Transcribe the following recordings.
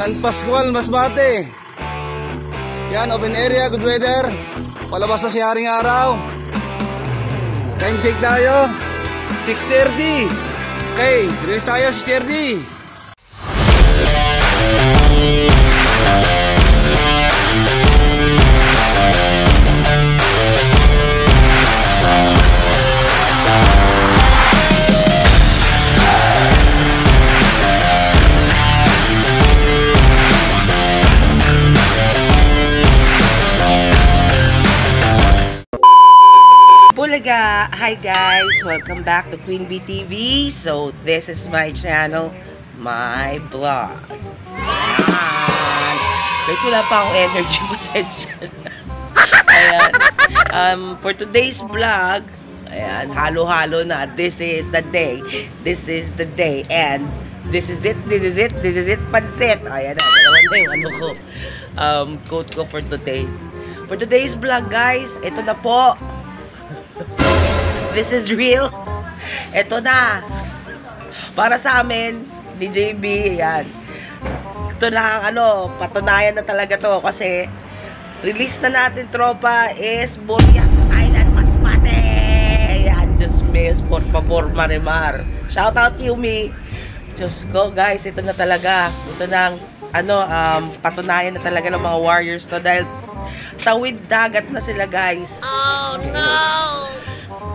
San Pascual, Masbate. Yan, open area, good weather. Palabas na si Haring Araw. Time check tayo. 6:30. Okay, release tayo 6:30. Hi guys, welcome back to Queen Bee TV. So this is my channel, my vlog. Kahit wala pa akong energy, pasensya na. Ayan. For today's vlog, ayan, halo-halo na. This is the day. This is the day. And this is it, this is it, this is it, pansit. Ayan na, dalawan na yung ano ko. Quote ko for today. For today's vlog guys, ito na po. This is real. Ito na. Para sa amin, ni JB, yan. Ito na ang ano, patunayan na talaga to. Kasi, release na natin, tropa, is Boreas Island, Masbate. Yan, Diyos mío, por favor, Marimar. Shout out Yumi. Diyos ko, guys, ito na talaga. Ito na ang, ano, patunayan na talaga ng mga warriors to. Dahil, tawid dagat na sila, guys. Oh, no!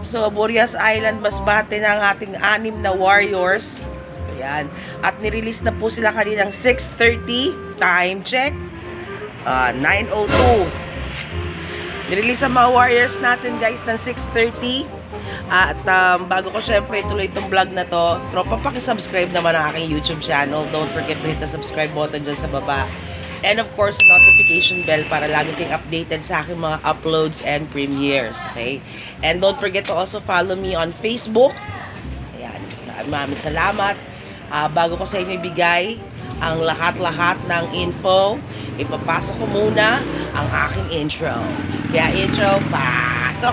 So, Boreas Island, Masbate na ang ating 6 na warriors. Ayan. At nirelease na po sila kaninang 6:30. Time check. 9:02. Nirelease ang mga warriors natin, guys, ng 6:30. At bago ko syempre ituloy itong vlog na to, tropa, pakisubscribe naman ang aking YouTube channel. Don't forget to hit the subscribe button dyan sa baba. And of course, notification bell para lagi kayong updated sa aking mga uploads and premieres. Okay? And don't forget to also follow me on Facebook. Ayan. Maraming salamat. Bago ko sa inyo ibigay ang lahat-lahat ng info, ipapasok ko muna ang aking intro. Kaya intro, pasok!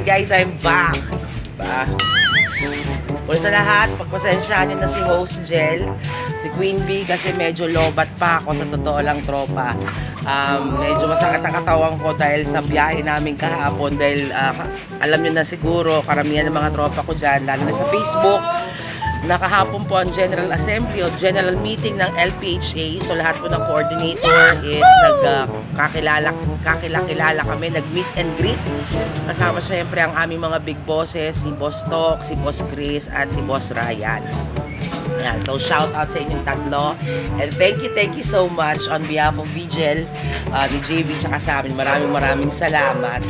Guys, I'm back. Una sa lahat, pagpasensyahan nyo na si Host Jel, si Queen Bee, kasi medyo lobat pa ako, sa totoo lang, tropa. Medyo masakit ang katawan ko dahil sa biyahe namin kahapon, dahil alam nyo na siguro, karamihan ng mga tropa ko dyan, lalo na sa Facebook, nakahapon po ang General Assembly o General Meeting ng LPHA. So lahat po ng coordinator is kakilala kami, nag-meet and greet. Kasama syempre ang aming mga big bosses, si Boss Tok, si Boss Chris, at si Boss Ryan. Ayan, so shout out sa inyong tatlo. And thank you so much on behalf of Vigil, ni JB, tsaka sa amin. Maraming salamat.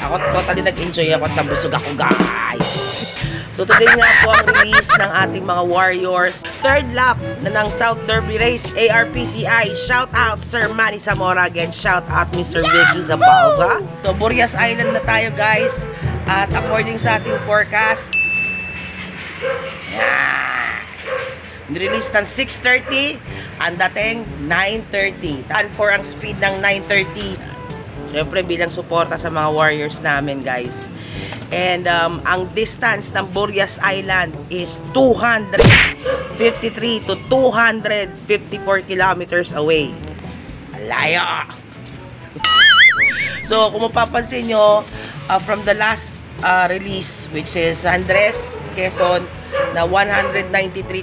Ako totally nag-enjoy ako at nabusog ako, guys. So today nga po ang release ng ating mga warriors. Third lap na ng South Derby Race, ARPCI. Shout out Sir Manny Zamora again. Shout out Mr. Vicky Zabalza. So Boreas Island na tayo, guys. At according sa ating forecast, nirelease ng 6:30, ang dating 9:30. And for ang speed ng 9:30, syempre bilang suporta sa mga warriors namin, guys. And ang distance ng Boreas Island is 253 to 254 kilometers away. Alayo! So, kung mapapansin nyo, from the last release, which is Andres, Quezon, na 193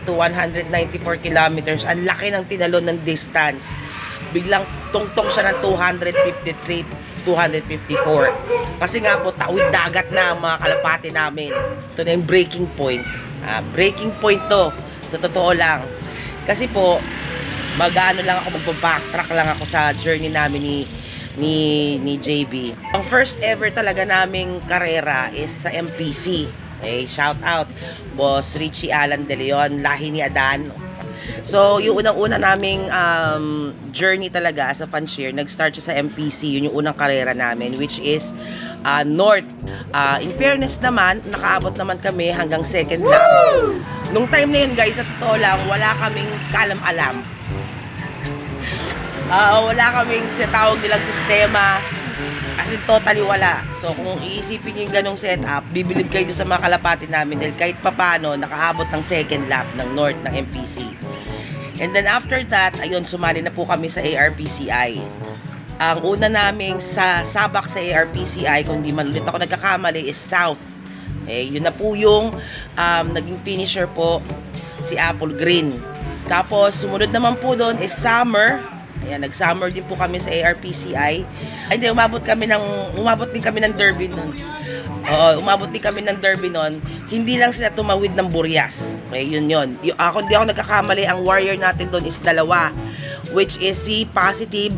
to 194 kilometers, ang laki ng tinalon ng distance. Biglang tungtong siya ng 253, 254. Kasi nga po, tawid dagat na ang mga kalapati namin. Ito na yung breaking point. Breaking point to, sa totoo lang. Kasi po, mag-ano lang ako, magbabacktrack lang ako sa journey namin ni JB. Ang first ever talaga naming karera is sa MPC. Okay, shout out Boss Richie Alan De Leon, lahi ni Adan. So, yung unang-una naming journey talaga sa Fanshare, nag-start siya sa MPC, yun yung unang karera namin, which is north. In fairness naman, nakaabot naman kami hanggang second lap. Nung time na yun guys, sa totoo lang, wala kaming kalam-alam. Wala kaming sinatawag nilang sistema. As in, totally wala. So, kung iisipin nyo yung ganong setup, bibilib kayo sa mga kalapati namin dahil kahit papano, nakaabot ng second lap ng north ng MPC. And then after that, ayun, sumali na po kami sa ARPCI. Ang una naming sabak sa ARPCI, kung di man ulit ako nagkakamali, is south. Yun na po yung naging finisher po, si Apple Green. Tapos, sumunod naman po doon is summer. Ayan, nag-summer din po kami sa ARPCI. Ay, hindi, umabot din kami ng derby nun. Oo, umabot din kami ng derby nun. Hindi lang sila tumawid ng Burias. Okay, yun. Hindi ako nagkakamali, ang warrior natin doon is dalawa. Which is si Positive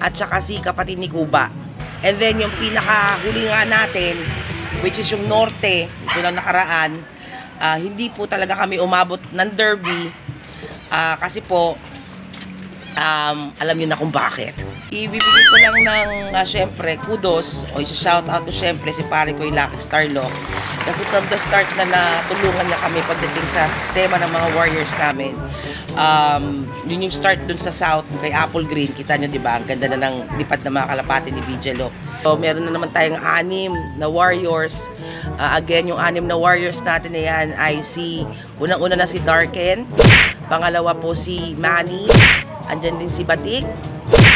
at saka si kapatid ni Kuba. And then, yung pinakahuli nga natin, which is yung Norte, ito lang nakaraan, hindi po talaga kami umabot ng derby. Kasi po, alam niyo na kung bakit. Ibibigay ko lang ng syempre kudos o isa-shout out ko syempre si pare ko yung Lucky Starlock. Kasi from the start na natulungan niya kami pagdating sa sistema ng mga warriors namin. Yun yung start dun sa south kay Apple Green. Kita niyo, di ba? Ang ganda na ng lipad na mga kalapati ni VJ Loc. So, meron na naman tayong 6 na warriors. Again, yung 6 na warriors natin na yan ay unang-una na si Darken. Pangalawa po si Manny. Andyan din si Batik,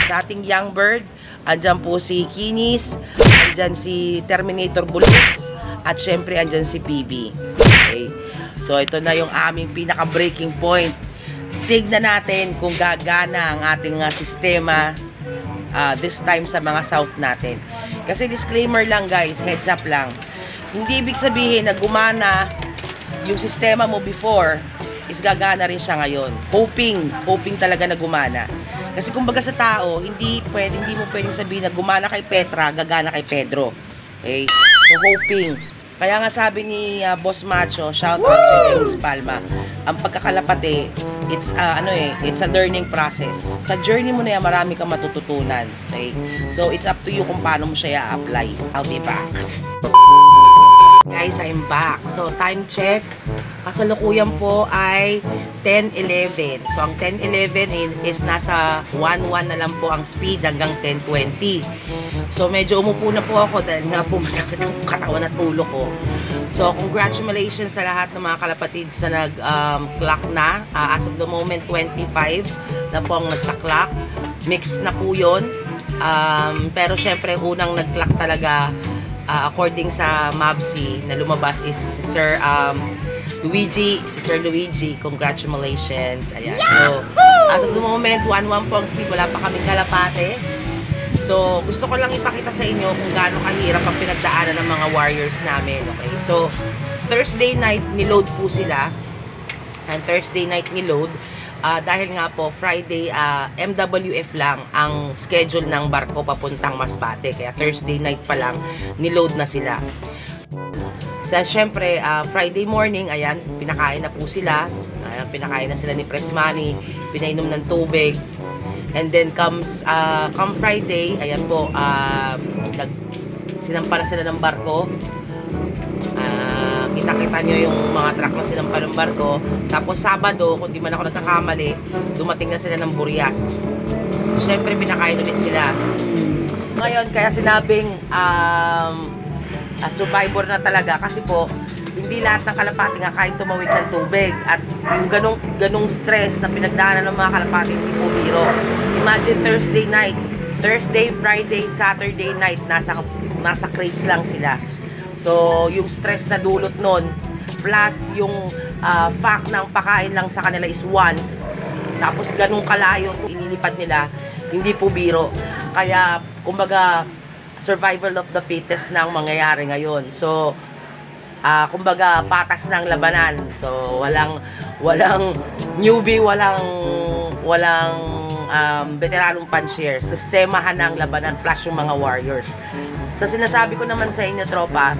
sa ating Young Bird. Andyan po si Kinis, andyan si Terminator Bullets, at syempre andyan si PB. Okay. So ito na yung aming pinaka-breaking point. Tignan natin kung gagana ang ating sistema this time sa mga south natin. Kasi disclaimer lang guys, heads up lang. Hindi ibig sabihin na gumana yung sistema mo before is gagana rin siya ngayon. Hoping talaga na gumana. Kasi kumbaga sa tao, hindi mo pwedeng sabihin na gumana kay Petra, gagana kay Pedro. Okay? So hoping. Kaya nga sabi ni Boss Macho, shout out kay James Palma, ang pagkakalapate, it's a learning process. Sa journey mo na yan, marami kang matututunan. Okay? So it's up to you kung paano mo siya i-apply. I'll be back. Guys, I'm back. So, time check. Kasalukuyan po ay 10:11. So, ang 10:11 is nasa 1:1 na lang po ang speed hanggang 10:20. So, medyo umupo na po ako dahil nga po masakit ang katawan at ulo ko. So, congratulations sa lahat ng mga kalapatid sa nag-clock na. As of the moment, 25 na po ang nagka-clock. Mix na po yun. Pero, syempre, unang nag-clock talaga according sa MABSI na lumabas is si Sir Luigi, congratulations. Ayan. So, as of the moment, 1-1 po ang speed, wala pa kaming kalapate. So, gusto ko lang ipakita sa inyo kung gaano kahirap ang pinagdaanan ng mga warriors namin. Okay, so, Thursday night, niload po sila. And Thursday night niload. Dahil nga po, Friday, MWF lang ang schedule ng barko papuntang Masbate. Kaya Thursday night pa lang, niload na sila. Siyempre, Friday morning, ayan, pinakain na po sila. Pinakain na sila ni Presmani, pinainom ng tubig. And then, come Friday, ayan po, sinampa na sila ng barko. Kita-kita nyo yung mga truck na sinampa ng barko. Tapos Sabado, kung di man ako nagkakamali, dumating na sila ng Burias. Siyempre, pinakain ulit sila. Ngayon, kaya sinabing survivor na talaga kasi po, hindi lahat ng kalapati nga kahit tumawid ng tubig. At yung ganong stress na pinagdaanan ng mga kalapati, hindi po biro. Imagine Thursday night, Thursday, Friday, Saturday night, nasa crates lang sila. So, yung stress na dulot nun, plus yung fact ng pakain lang sa kanila is once. Tapos, ganun kalayo inilipad nila, hindi po biro. Kaya, kumbaga, survival of the fittest na ang mangyayari ngayon. So, kumbaga, patas ng labanan. So, walang newbie, walang veteranong pan-share. Sistemahan ng labanan plus yung mga warriors. So, sinasabi ko naman sa inyo, tropa,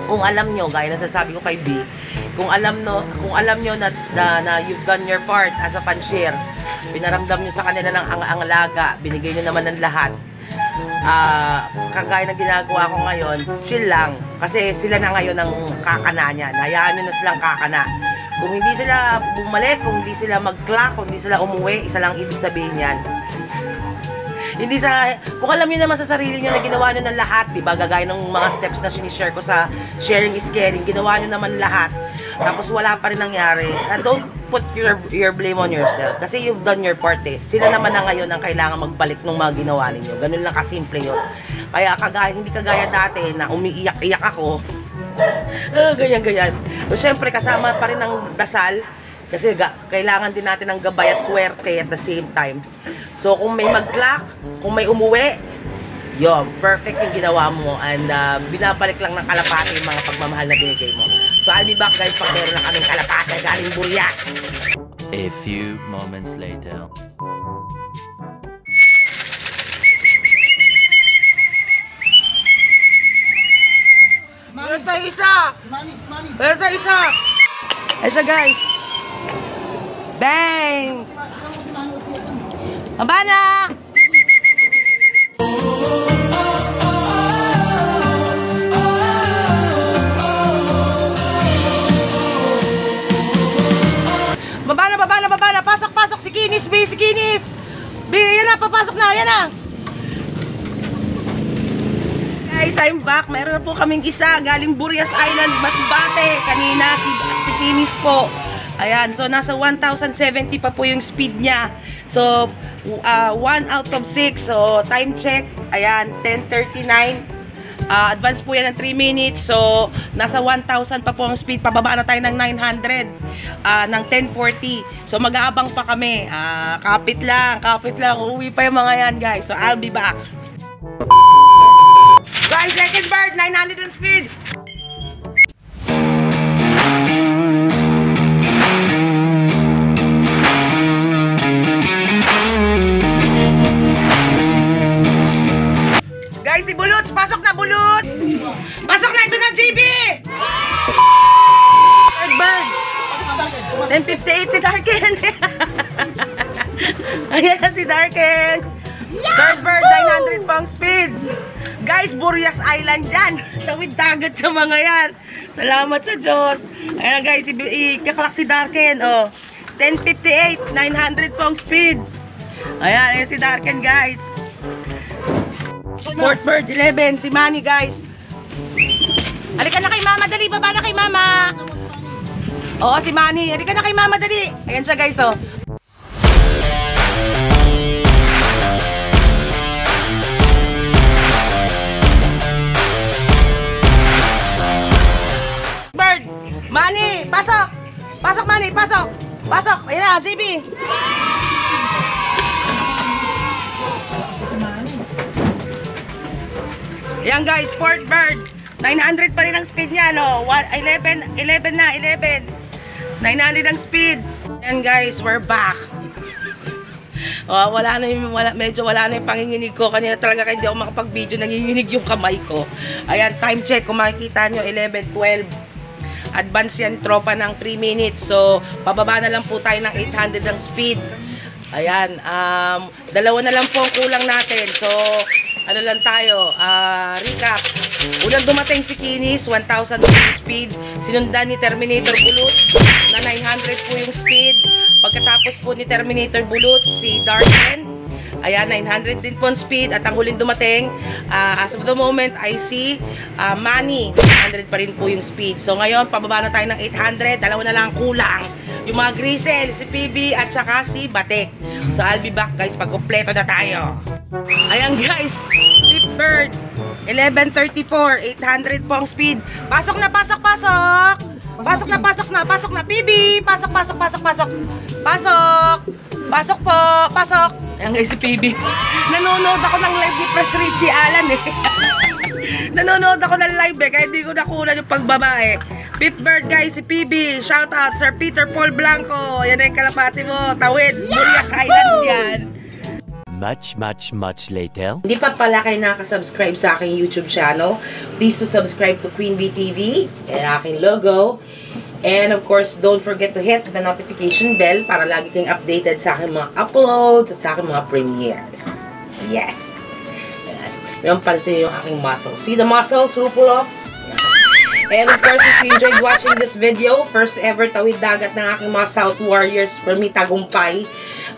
kung alam nyo, gaya na sasabi ko kay B, kung alam nyo na you've done your part as a pan-share, pinaramdam nyo sa kanila ng ang-alaga, binigay nyo naman ng lahat, kagaya ng ginagawa ko ngayon, chill lang. Kasi sila na ngayon ang kakana niyan. Hayaan nyo na silang kakana. Kung hindi sila bumalik, kung hindi sila mag-clock, kung hindi sila umuwi, isa lang ibig sabihin yan. Hindi sa, kung alam niyo naman sa sarili niyo na ginawa niyo ng lahat, di ba? Gagaya ng mga steps na sinishare ko sa sharing is caring, ginawa niyo naman lahat. Tapos wala pa rin nangyari. Don't put your blame on yourself. Kasi you've done your part eh. Sila naman na ngayon ang kailangan magbalik ng mga ginawa niyo. Ganun lang kasimple yun. Kaya hindi kagaya dati na umiiyak-iyak ako. Ganyan-ganyan. So, syempre kasama pa rin ang dasal. Kasi kailangan din natin ng gabay at swerte at the same time. So, kung may mag-clock, kung may umuwi, yun, perfect yung ginawa mo. And binabalik lang ng kalapate yung mga pagmamahal na binigay mo. So, I'll be back guys pag meron na kaming kalapate galing Burias. A few moments later. Meron tayo isa! Meron tayo isa! Isa guys! Bang! Baba na! Baba na! Pasok! Si Kinis, B! Si Kinis! B! Yan na! Papasok na! Yan na! Guys, I'm back. Meron na po kaming isa galing Burias Island, Masbate. Kanina si Kinis po. Ayan, so nasa 1,070 pa po yung speed niya. So 1 out of 6. So time check, ayan, 10:39. Advance po yan ng 3 minutes. So nasa 1,000 pa po ang speed. Pababa na tayo ng 900 ng 10:40. So mag-aabang pa kami. Kapit lang. Uuwi pa yung mga yan, guys. So I'll be back. Guys, second bird, 900 on speed. Guys, si Buluts, pasok na Bulut! Pasok na, ito na JB! Third bird. 10:58 si Darken. Ayan si Darken. Third bird, 900 pang speed. Guys, Burias Island dyan. Tawid dagat sa mga yan. Salamat sa Diyos. Ayan guys, ikaklak si Darken. 10:58, 900 pong speed. Ayan si Darken guys. Fourth bird, 11, si Manny guys. Halika na kay Mama, dali. Baba na kay Mama. Oo, si Manny. Halika na kay Mama, dali. Ayan siya guys, Manny, pasok! Pasok, Manny, pasok! Pasok! Ayan na, JB! Ayan guys, fourth bird. 900 pa rin ang speed niya, no? 11 na, 11. 900 ang speed. Ayan guys, we're back. Medyo wala na yung panginginig ko. Kanina talaga hindi ako makapag-video, nanginginig yung kamay ko. Ayan, time check. Kung makikita nyo, 11:12. Advance yan tropa ng 3 minutes. So, pababa na lang po tayo ng 800 ang speed. Ayan, dalawa na lang po ang kulang natin. So, ano lang tayo, recap. Unang dumating si Kinis, 1,000 speed. Sinundan ni Terminator Bullets na 900 po yung speed. Pagkatapos po ni Terminator Bullets, si Darken. Ayan, 900 din po ang speed. At ang huling dumating, as of the moment, I see Manny, 900 pa rin po yung speed. So ngayon, pababa na tayo ng 800. Dalawa na lang kulang. Yung mga Grisel, si PB, at saka si Batek. So I'll be back guys, pag kumpleto na tayo. Ayan guys, fifth bird, 11:34, 800 po ang speed. Pasok na, pasok! Pasok na, PB! Pasok! Pasok po! Pasok! Ayan guys, si PB. Nanonood ako ng live ni Press Richie Alan eh. Nanonood ako ng live eh, kaya hindi ko nakuha yung pagbaba eh. Fifth bird guys, si PB. Shout out, Sir Peter Paul Blanco. Yan ang kalapati mo. Tawid, Burias Island yan. Much later. Hindi pa pala kayo nakasubscribe sa aking YouTube channel, please to subscribe to Queen Bee TV, and aking logo. And of course, don't forget to hit the notification bell para lagi kayong updated sa aking mga uploads at sa aking mga premieres. Yes! Mayroon pansin yung aking muscles. See the muscles, Rupulo? And of course, if you enjoyed watching this video, first ever tawid dagat ng aking mga South Warriors, for me, tagumpay.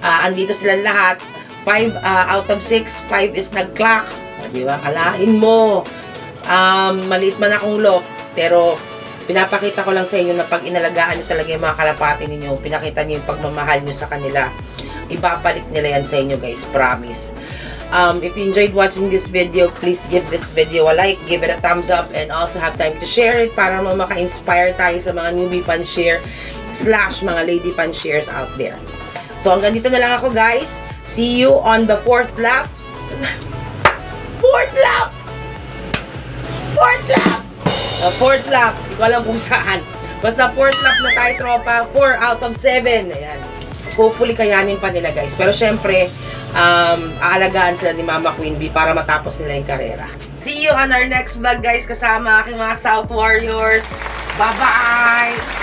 Andito sila lahat. 5 out of 6, 5 is nag-clock. Diba? Kalahin mo. Maliit man akong lock, pero pinapakita ko lang sa inyo na pag inalagaan nyo talaga yung mga kalapati ninyo, pinakita nyo yung pagmamahal nyo sa kanila, ibabalik nila yan sa inyo, guys. Promise. If you enjoyed watching this video, please give this video a like, give it a thumbs up, and also have time to share it para maka-inspire tayo sa mga newbie pan-share / mga lady pan-shares out there. So, hanggang dito na lang ako, guys. See you on the 4th lap. 4th lap! 4th lap! 4th lap. Hindi ko alam kung saan. Basta 4th lap na tayo, tropa. 4 out of 7. Ayan. Hopefully, kayanin pa nila, guys. Pero syempre, aalagaan sila ni Mama Queen Bee para matapos nila yung karera. See you on our next vlog, guys, kasama aking mga South Warriors. Bye-bye!